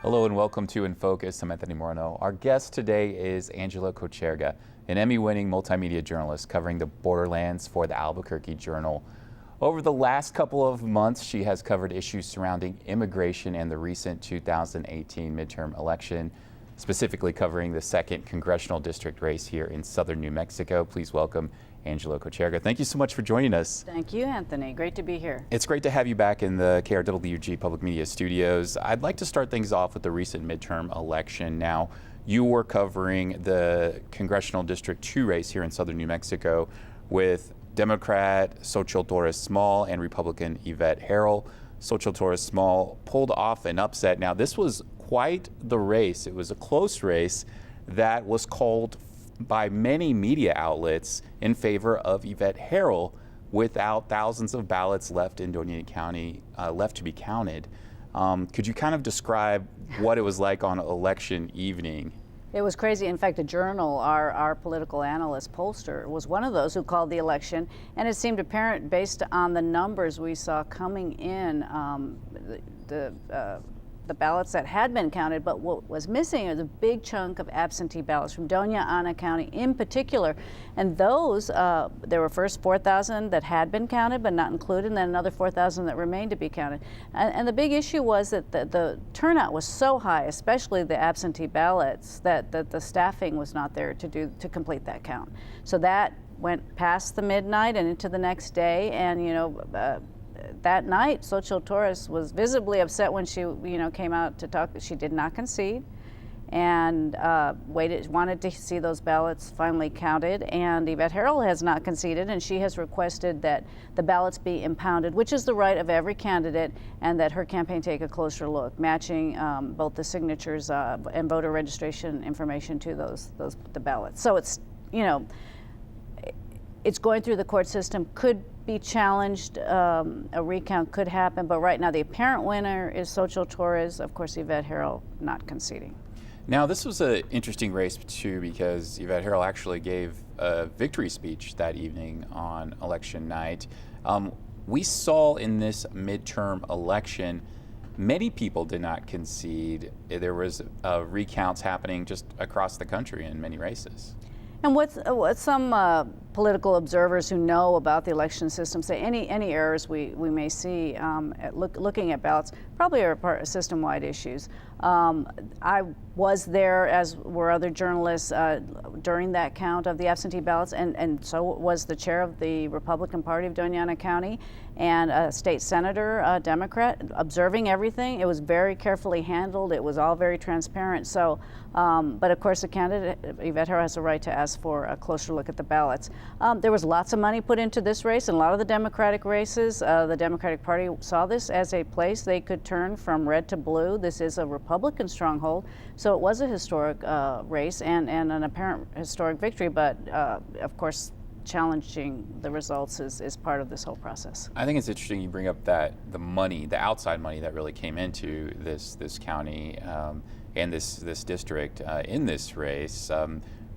Hello and welcome to In Focus. I'm Anthony Moreno. Our guest today is Angela Kocherga, an Emmy-winning multimedia journalist covering the borderlands for the Albuquerque Journal. Over the last couple of months, she has covered issues surrounding immigration and the recent 2018 midterm election, specifically covering the 2nd Congressional District race here in southern New Mexico. Please welcome Angela Kocherga. Thank you so much for joining us. Thank you, Anthony. Great to be here. It's great to have you back in the KRWG Public Media Studios. I'd like to start things off with the recent midterm election. Now, you were covering the Congressional District 2 race here in southern New Mexico with Democrat Xochitl Torres Small and Republican Yvette Herrell. Xochitl Torres Small pulled off an upset. Now, this was quite the race. It was a close race that was called by many media outlets in favor of Yvette Herrell, without thousands of ballots left in Doña County left to be counted. Could you kind of describe what it was like on election evening? It was crazy. In fact, the Journal, our political analyst, pollster, was one of those who called the election, and it seemed apparent based on the numbers we saw coming in, the ballots that had been counted, but what was missing is a big chunk of absentee ballots from Doña Ana County in particular. And those, there were first 4,000 that had been counted but not included, and then another 4,000 that remained to be counted. And the big issue was that the turnout was so high, especially the absentee ballots, that the staffing was not there to complete that count. So that went past the midnight and into the next day, and that night, Xochitl Torres was visibly upset when she, came out to talk. She did not concede, and wanted to see those ballots finally counted. And Yvette Herrell has not conceded, and she has requested that the ballots be impounded, which is the right of every candidate, and that her campaign take a closer look, matching both the signatures and voter registration information to the ballots. So it's, it's going through the court system, could be challenged, a recount could happen, but right now the apparent winner is Xochitl Torres, of course Yvette Herrell not conceding. Now, this was an interesting race too, because Yvette Herrell actually gave a victory speech that evening on election night. We saw in this midterm election, many people did not concede. There was recounts happening just across the country in many races. And what some political observers who know about the election system say, any errors we may see looking at ballots probably are part of system-wide issues. I was there, as were other journalists, during that count of the absentee ballots, and so was the chair of the Republican Party of Doña Ana County, and a state senator, a Democrat, observing everything. It was very carefully handled. It was all very transparent. So, but of course the candidate, Yvette Herrell, has a right to ask for a closer look at the ballots. There was lots of money put into this race, and a lot of the Democratic races. The Democratic Party saw this as a place they could turn from red to blue. This is a Republican stronghold, so it was a historic race and an apparent historic victory, but of course challenging the results is part of this whole process. I think it's interesting you bring up that the outside money that really came into this county and this district in this race.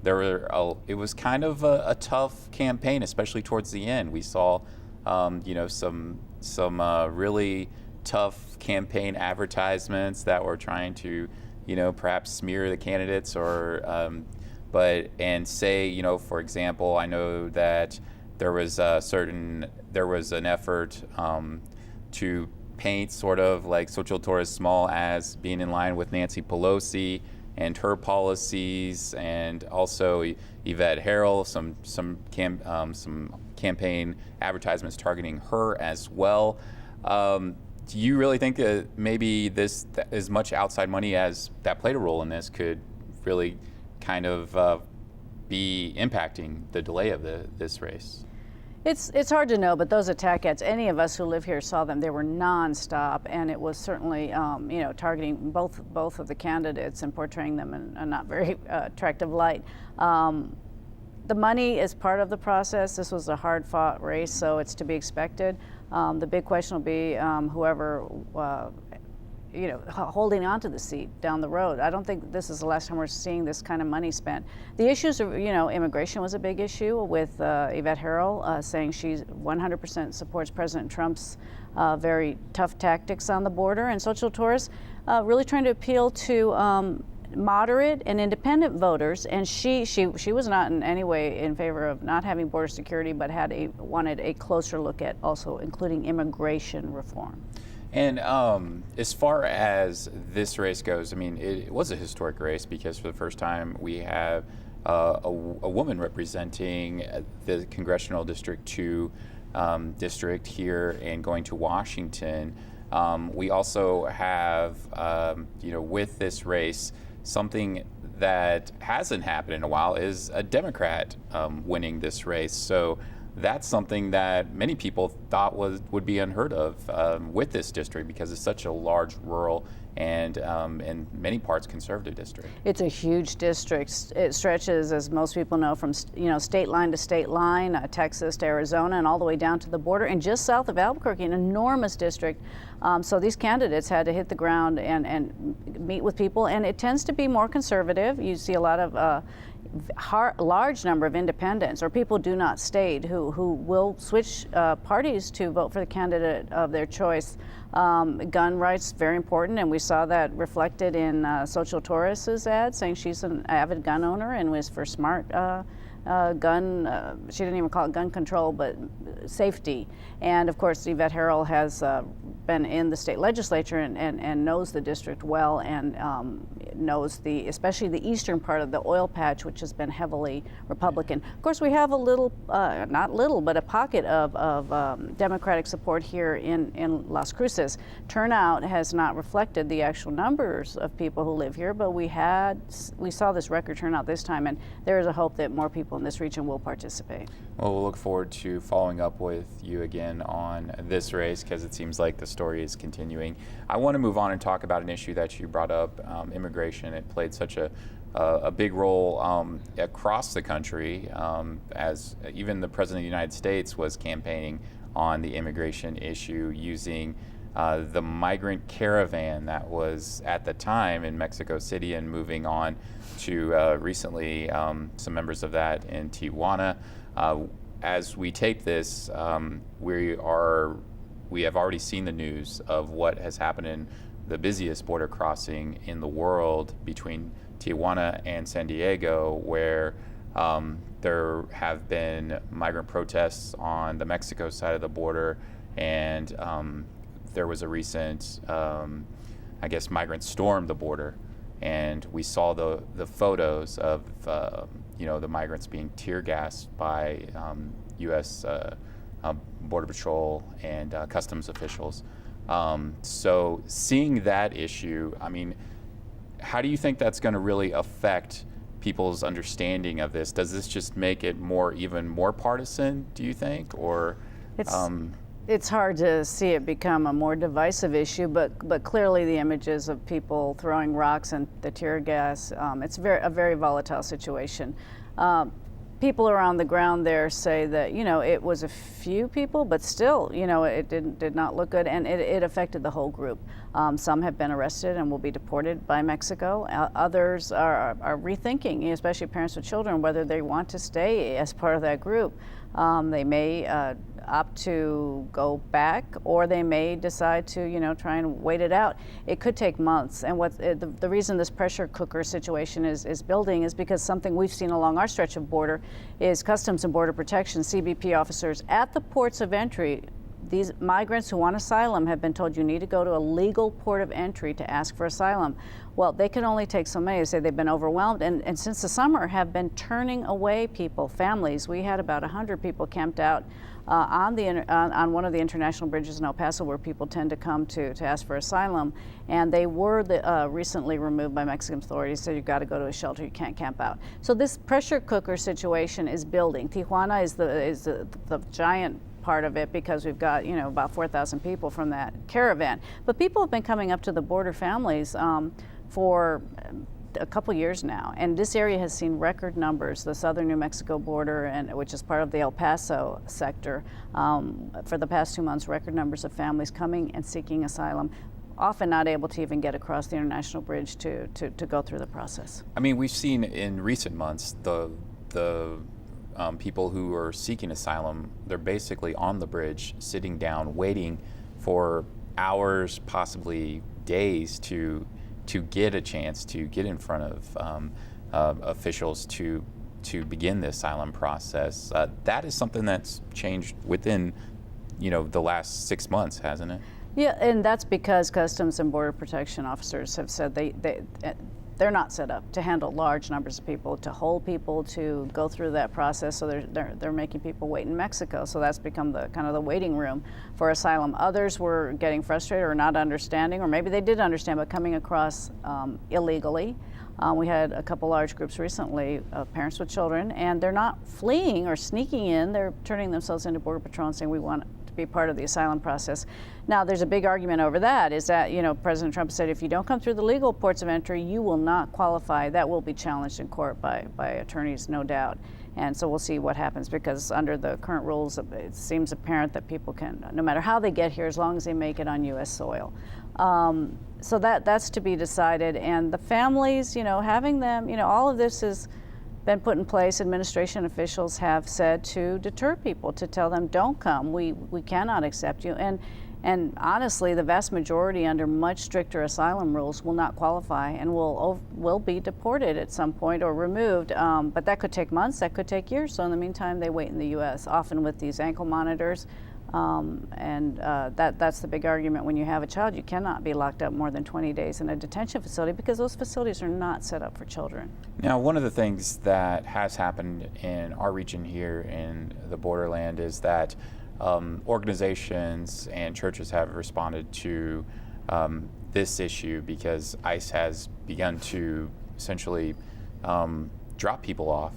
It was kind of a tough campaign, especially towards the end. We saw some really tough campaign advertisements that were trying to perhaps smear the candidates and say, for example, I know that there was an effort to paint sort of like Xochitl Torres Small as being in line with Nancy Pelosi and her policies, and also Yvette Herrell, some campaign advertisements targeting her as well. Do you really think that maybe this, as much outside money as that played a role in this, could really kind of be impacting the delay of this race? It's hard to know, but those attack ads, any of us who live here saw them. They were nonstop, and it was certainly, targeting both of the candidates and portraying them in a not very attractive light. The money is part of the process. This was a hard-fought race, so it's to be expected. The big question will be whoever holding on to the seat down the road. I don't think this is the last time we're seeing this kind of money spent. The issues of, immigration was a big issue with Yvette Harrell saying she 100% supports President Trump's very tough tactics on the border, and social tourists really trying to appeal to moderate and independent voters, and she was not in any way in favor of not having border security, but wanted a closer look at also including immigration reform. And as far as this race goes, I mean, it was a historic race because for the first time we have a woman representing the Congressional District 2 district here and going to Washington. We also have, with this race, something that hasn't happened in a while is a Democrat winning this race. So that's something that many people thought would be unheard of with this district because it's such a large rural and in many parts conservative district. It's a huge district. It stretches, as most people know, from state line to state line, Texas to Arizona, and all the way down to the border, and just south of Albuquerque, an enormous district. So these candidates had to hit the ground and meet with people, and it tends to be more conservative. You see a lot of large number of independents or people do not state who will switch parties to vote for the candidate of their choice. Gun rights, very important, and we saw that reflected in Social Torres' ad saying she's an avid gun owner and was for smart gun, she didn't even call it gun control, but safety. And of course, Yvette Harrell has been in the state legislature and knows the district well, and knows especially the eastern part of the oil patch, which has been heavily Republican. Of course, we have a little, not little, but a pocket of Democratic support here in Las Cruces. Turnout has not reflected the actual numbers of people who live here, but we saw this record turnout this time, and there is a hope that more people in this region will participate. Well, we'll look forward to following up with you again on this race because it seems like the story is continuing. I want to move on and talk about an issue that you brought up, immigration. It played such a big role across the country as even the President of the United States was campaigning on the immigration issue using the migrant caravan that was at the time in Mexico City and moving on to recently some members of that in Tijuana. As we tape this, we have already seen the news of what has happened in the busiest border crossing in the world between Tijuana and San Diego, where there have been migrant protests on the Mexico side of the border, and there was a recent, migrants stormed the border, and we saw the photos of the migrants being tear gassed by U.S. Border Patrol and customs officials. So seeing that issue, I mean, how do you think that's going to really affect people's understanding of this? Does this just make it even more partisan, do you think, or? It's hard to see it become a more divisive issue, but clearly the images of people throwing rocks and the tear gas, it's a very volatile situation. People around the ground there say that, it was a few people, but still, it did not look good, and it affected the whole group. Some have been arrested and will be deported by Mexico. Others are rethinking, especially parents with children, whether they want to stay as part of that group. They may opt to go back, or they may decide to, try and wait it out. It could take months. And the reason this pressure cooker situation is building is because something we've seen along our stretch of border is Customs and Border Protection, CBP officers at the ports of entry. These migrants who want asylum have been told you need to go to a legal port of entry to ask for asylum. Well, they can only take so many. They say they've been overwhelmed, and since the summer have been turning away people, families. We had about 100 people camped out on one of the international bridges in El Paso, where people tend to come to ask for asylum, and they were recently removed by Mexican authorities. So you've got to go to a shelter. You can't camp out. So this pressure cooker situation is building. Tijuana is the giant part of it because we've got about 4,000 people from that caravan. But people have been coming up to the border, families, for a couple years now, and this area has seen record numbers. The southern New Mexico border, which is part of the El Paso sector, for the past 2 months, record numbers of families coming and seeking asylum. often not able to even get across the international bridge to go through the process. I mean, we've seen in recent months the people who are seeking asylum, they're basically on the bridge, sitting down, waiting for hours, possibly days, to get a chance to get in front of officials to begin the asylum process. That is something that's changed within, the last 6 months, hasn't it? Yeah, and that's because Customs and Border Protection officers have said they're not set up to handle large numbers of people, to hold people, to go through that process. So they're making people wait in Mexico. So that's become the kind of the waiting room for asylum. Others were getting frustrated or not understanding, or maybe they did understand, but coming across illegally. We had a couple large groups recently of parents with children, and they're not fleeing or sneaking in. They're turning themselves into Border Patrol and saying, we want to be part of the asylum process. Now, there's a big argument over that, is that, President Trump said if you don't come through the legal ports of entry, you will not qualify. That will be challenged in court by attorneys, no doubt. And so we'll see what happens, because under the current rules, it seems apparent that people can, no matter how they get here, as long as they make it on U.S. soil. So that's to be decided. And the families, having them, all of this has been put in place. Administration officials have said to deter people, to tell them, don't come. We cannot accept you. And honestly, the vast majority under much stricter asylum rules will not qualify and will be deported at some point or removed. But that could take months, that could take years. So in the meantime, they wait in the U.S., often with these ankle monitors. That's the big argument. When you have a child, you cannot be locked up more than 20 days in a detention facility, because those facilities are not set up for children. Now, one of the things that has happened in our region here in the borderland is that organizations and churches have responded to this issue, because ICE has begun to essentially drop people off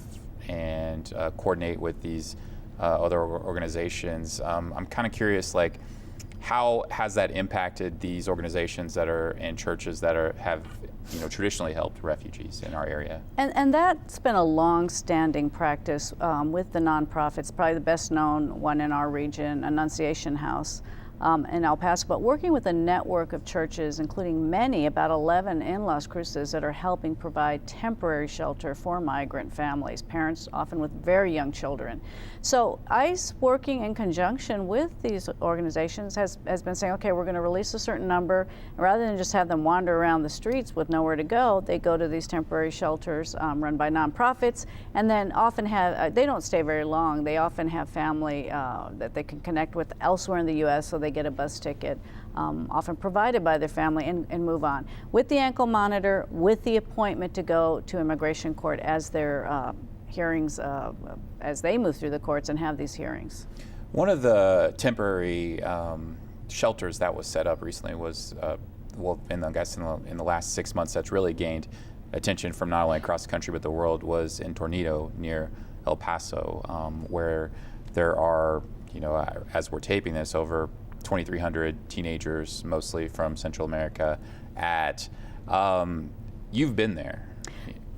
and coordinate with these other organizations. I'm kind of curious, how has that impacted these organizations that are and churches that have traditionally helped refugees in our area? And that's been a long-standing practice with the nonprofits. Probably the best known one in our region, Annunciation House in El Paso, but working with a network of churches, including many, about 11 in Las Cruces, that are helping provide temporary shelter for migrant families, parents often with very young children. So ICE, working in conjunction with these organizations, has been saying, okay, we're going to release a certain number. And rather than just have them wander around the streets with nowhere to go, they go to these temporary shelters run by nonprofits, and then often have, they don't stay very long. They often have family that they can connect with elsewhere in the U.S., so they get a bus ticket, often provided by their family, and move on. With the ankle monitor, with the appointment to go to immigration court as their hearings, as they move through the courts and have these hearings. One of the temporary shelters that was set up recently was, in the last 6 months, that's really gained attention from not only across the country but the world, was in Tornado near El Paso, where there are, as we're taping this, over 2,300 teenagers, mostly from Central America, you've been there.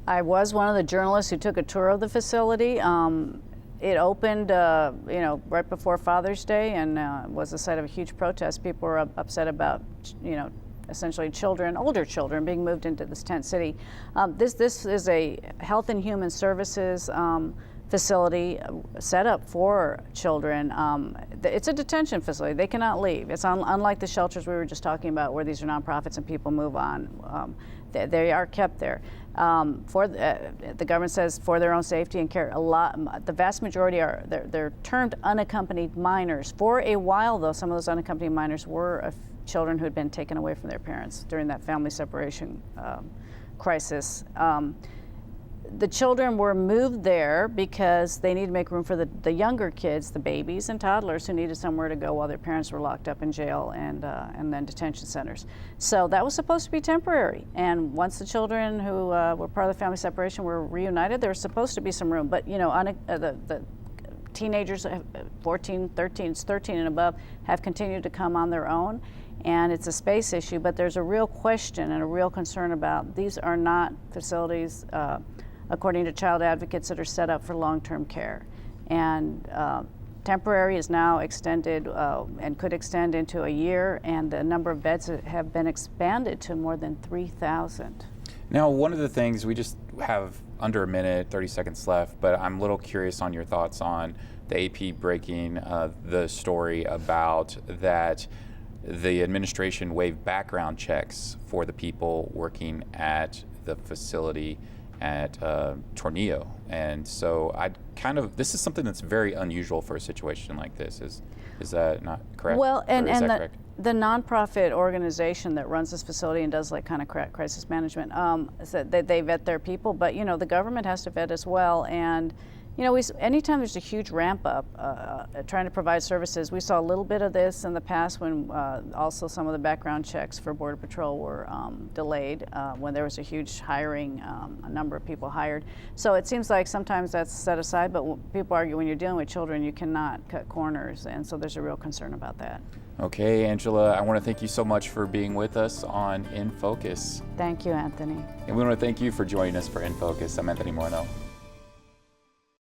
I was one of the journalists who took a tour of the facility. It opened, right before Father's Day, and was the site of a huge protest. People were upset about, essentially older children being moved into this tent city. This is a Health and Human Services facility set up for children. It's a detention facility. They cannot leave. It's unlike the shelters we were just talking about, where these are nonprofits and people move on. They are kept there. The government says for their own safety and care. The vast majority are they're termed unaccompanied minors. For a while, though, some of those unaccompanied minors were children who had been taken away from their parents during that family separation crisis. The children were moved there because they needed to make room for the younger kids, the babies and toddlers, who needed somewhere to go while their parents were locked up in jail and then detention centers. So that was supposed to be temporary. And once the children who were part of the family separation were reunited, there was supposed to be some room. But the teenagers, 13 and above, have continued to come on their own. And it's a space issue, but there's a real question and a real concern about these are not facilities, according to child advocates, that are set up for long-term care. And to temporary is now extended and could extend into a year, and the number of beds have been expanded to more than 3,000. Now, one of the things, we just have under a minute, 30 seconds left, but I'm a little curious on your thoughts on the AP breaking the story about that the administration waived background checks for the people working at the facility at Tornillo. And so this is something that's very unusual for a situation like this. Is that not correct? Well, and correct? The nonprofit organization that runs this facility and does like kind of crisis management, said that they vet their people, but you know, the government has to vet as well. And you know, anytime there's a huge ramp up trying to provide services, we saw a little bit of this in the past when also some of the background checks for Border Patrol were delayed when there was a huge hiring, a number of people hired. So it seems like sometimes that's set aside, but people argue when you're dealing with children, you cannot cut corners, and so there's a real concern about that. Okay, Angela, I want to thank you so much for being with us on In Focus. Thank you, Anthony. And we want to thank you for joining us for In Focus. I'm Anthony Moreno.